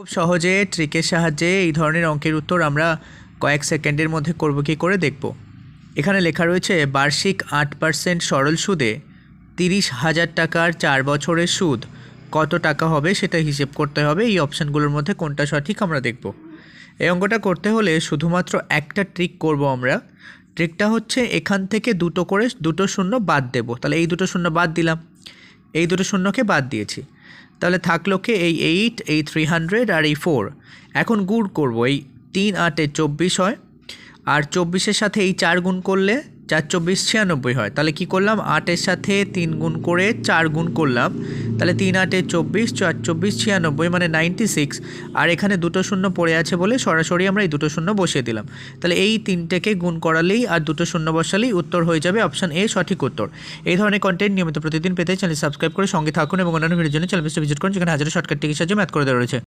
খুব সহজে ট্রিকের সাহায্যে এই ধরনের অঙ্কের উত্তর আমরা কয়েক সেকেন্ডের মধ্যে করব কি করে দেখব। এখানে লেখা রয়েছে বার্ষিক 8% সরল সুদে 30,000 টাকার 4 বছরের সুদ কত টাকা হবে সেটা হিসেব করতে হবে। এই অপশানগুলোর মধ্যে কোনটা সঠিক আমরা দেখব। এই অঙ্কটা করতে হলে শুধুমাত্র একটা ট্রিক করব আমরা। ট্রিকটা হচ্ছে এখান থেকে দুটো শূন্য বাদ দেব। তাহলে এই দুটো শূন্য বাদ দিলাম, এই দুটো শূন্যকে বাদ দিয়েছি, তাহলে থাকলো কি এই 8, এই 300 আর এই 4। এখন গুণ করব, এই 3 8 24 হয়, আর 24-এর সাথে এই 4 গুণ করলে 4 24 96 হয়। তাহলে কি করলাম, 8-এর সাথে 3 গুণ করে 4 গুণ করলাম, তাহলে 3 8 24, 4 24 96 মানে 96। আর এখানে দুটো শূন্য পড়ে আছে বলে সরাসরি আমরা এই দুটো শূন্য বসিয়ে দিলাম। তাহলে এই তিনটেকে গুণ করালেই আর দুটো শূন্য বসালেই উত্তর হয়ে যাবে অপশান এ সঠিক উত্তর। এই ধরনের কন্টেন্ট নিয়মিত প্রতিদিন পেতে চ্যানেল সাবস্ক্রাইব করে সঙ্গে থাকুন এবং অন্যান্য ভিডিওর জন্য চ্যানেলটি ভিজিট করুন, যেখানে হাজারো শর্টকাট টিকের সাহায্যে ম্যাথ করে দেওয়া রয়েছে।